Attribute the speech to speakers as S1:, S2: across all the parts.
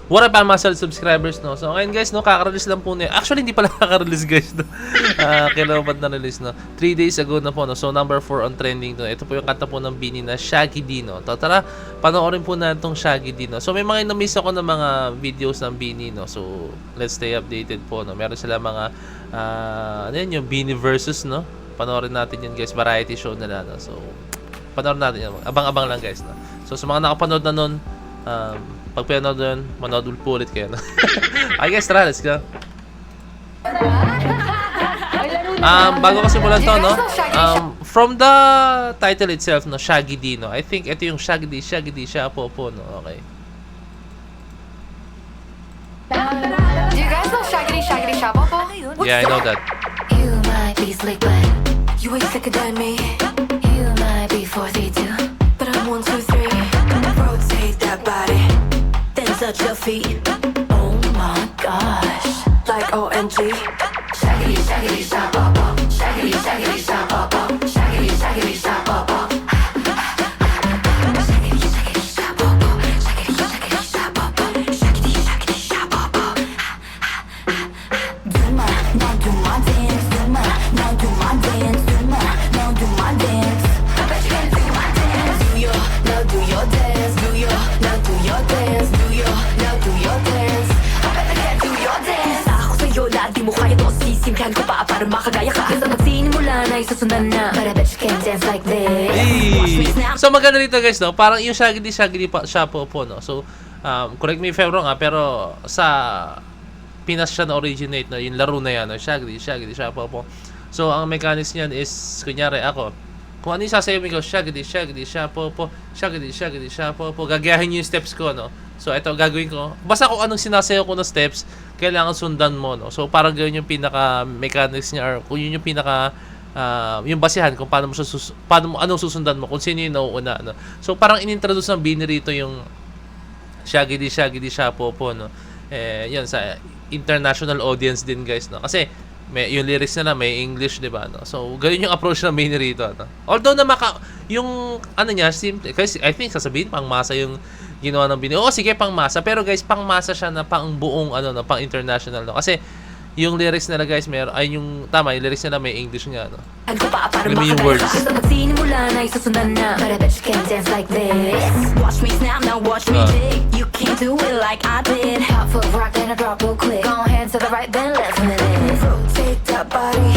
S1: What up, muscle subscribers, no? So, ngayon guys, no, kaka-release lang po niya. Actually, hindi pala kaka-release, guys, no? Kailan ba na release, no? 3 days ago na po, no? So, number 4 on trending, no? Ito po yung kanta po ng Bini na Shaggy D, no? Tara, panoorin po natin itong Shaggy D, no? So, may mga na-miss ako ng mga videos ng Bini, no? So, let's stay updated po, no? Meron sila mga, ano yun, yung Bini versus, no? Panoorin natin yun, guys. Variety show nila, no? So, panoorin natin yun. Abang-abang lang, guys, no? So, sa mga nakapanood na nun, pag pinanood doon, manood po ulit kayo, no? I guess, tara, let's go. Bago ko simulan to, no? From the title itself, no? Shaggy D, no? I think ito yung Shaggy D, siya po, no? Okay.
S2: Do you guys know Shaggy Shapopo?
S1: Yeah, I know that.
S3: You might be slick, but you ain't slicker than me. You might be 4'2", but I'm 1, 2, 3. Rotate that body, then touch your feet. Oh my gosh, like OMG. Shaggy, shaggy, shapopo. Shaggy, shaggy, shapopo. Shaggy, shaggy, shapopo. Shaggy, shaggy, shapopo. Shaggy, shaggy, shapopo. Shaggy, shaggy, shapopo. Do my, now do my dance. Do my, now do my dance. Do my, now do my dance. I bet you can do my dance. Do your, now do your dance. Do your, now do your dance. Do your, now do your dance. I bet I can do your dance. Ako sa'yo lahat di mo kaya to. Sisimpihan ko pa para makagaya ka. Basta magsinimula na isusundan na. But I bet you can dance like this. Watch me snap.
S1: So, maganda dito, guys, no? Parang yung Shaggy D siya po, no? So, correct me if I'm wrong, pero sa Pinas siya na-originate, no? Yung laro na yan, no? Shaggy D siya po. So, ang mechanics niyan is, kunyari ako, kung ano yung sasayaw ko, Shaggy D siya po. Shaggy D siya po. Gagayahin yung steps ko, no? So, ito, gagawin ko. Basta kung anong sinasayaw ko na steps, kailangan sundan mo, no? So, parang gawin yung pinaka-mechanics niya, or kung yun yung pinaka, yung basihan kung paano mo anong susundan mo, kung sino yung nauuna, no? So, parang inintroduce ng Bini rito yung Shaggy D siya po, no? Yan, sa international audience din, guys, no? Kasi, yung lyrics nila may English, di ba, no? So, ganyan yung approach ng Bini rito, no? Although na yung ano niya, simple, kasi I think sasabihin pang masa yung ginawa ng Bini. Oo, sige, pang masa, pero guys, pang masa siya na pang buong ano, no, pang international, no? Kasi yung lyrics nila, guys, yung lyrics nila may English nga, no?
S3: Ko pa para
S1: Alam mo yung
S3: makagaya
S1: words.
S3: ka. Basta magsinimula na isusundan na. But I bet you can dance like this. Watch me snap, now watch me jig. You can't do it like I did. Hot foot rock, then I drop real quick. Go hands to the right, then left minute. Rotate that body,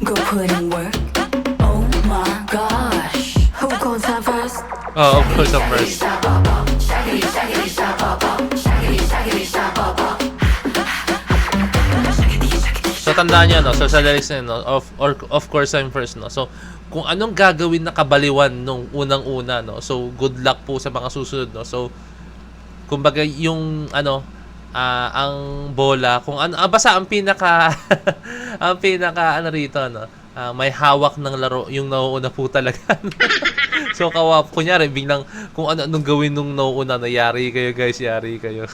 S3: go put in work. Oh my gosh, who goes out first?
S1: Oh, of course, of course.
S3: Shaggy, shaggy, shapopo. Shaggy, shaggy, shapopo.
S1: So, tandaan nyo, no? So, sa lyrics na yun, no? Of course, I'm first, no? So, kung anong gagawin na kabaliwan nung unang-una, no? So, good luck po sa mga susunod, no? So, kumbaga, yung, ang bola, kung ano, basta ang pinaka, ang rito, no? May hawak ng laro, yung nauuna po talaga. So, kunyari, biglang, kung anong gawin nung nauuna, no? Yari kayo, guys, yari kayo.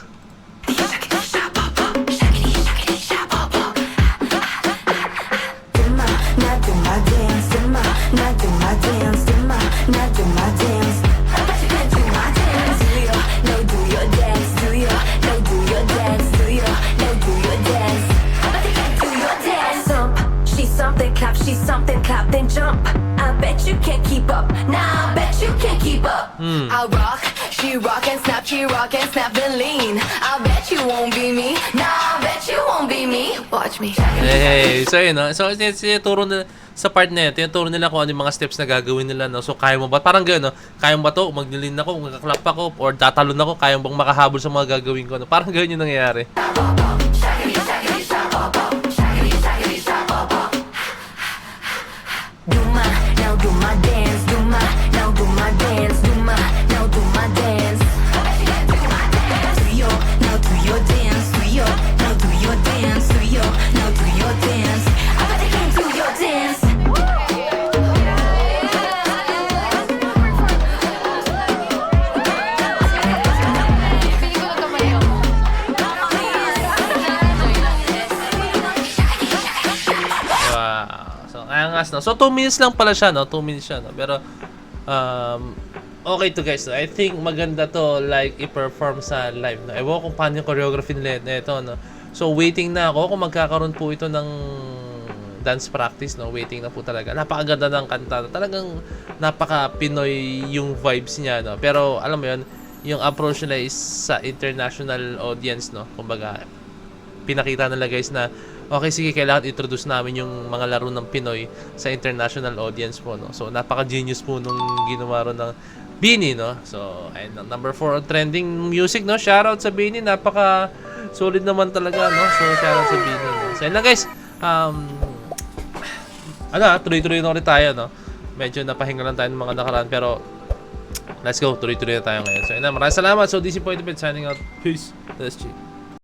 S3: She's something, clap, then jump. I bet you can't keep up. Nah, I bet you can't keep up.
S2: I rock, she rock and snap, then lean. I bet you won't be me. Nah, I bet you won't be me. Watch me.
S1: Hey, so yun, no? So, tinuturo na sa part na yun, tinuturo nila kung ano yung mga steps na gagawin nila, no? So, kaya mo ba? Parang gano'n, no? Kaya mo ba to? Magnilin ako, magkaklap ako, or tatalon ako, kaya mo bang makahabol sa mga gagawin ko, no? Parang gano'n yung nangyayari.
S3: Shaggy, shaggy, shapopo. Shaggy, shaggy, shapopo. Do my, now do my dance. Do my, now do my dance. Do my, now do my dance. I bet you can do my dance. Do your, now do your dance. Do your, now do your dance. Do your, now do your dance. I bet you can do your dance.
S1: Angas, no? So, 2 minutes lang pala siya, no? 2 minutes siya, no? Pero, okay to guys, no? I think maganda to like i-perform sa live, no? Ewan ko kung paano yung choreography nila ito, no? So waiting na ako kung magkakaroon po ito ng dance practice, no? Waiting na po talaga. Napakaganda ng kanta. Talagang napaka-Pinoy yung vibes niya, no? Pero alam mo yun, yung approach nila is sa international audience, no? Kumbaga, pinakita nila guys na okay, sige, kailangan introduce namin yung mga laro ng Pinoy sa international audience po, no? So, napaka-genius po nung ginawa ron ng Bini, no? So, ayun, number 4 on trending music, no? Shoutout sa Bini, napaka-solid naman talaga, no? So, shoutout sa Bini, no? So, ayun lang guys, tuloy-tuloy na ulit tayo, no? Medyo napahinga lang tayo ng mga nakaraan, pero let's go, tuloy-tuloy na tayo ngayon. So, ayun na, maraming salamat. So, DC Point signing out. Peace. Let's check.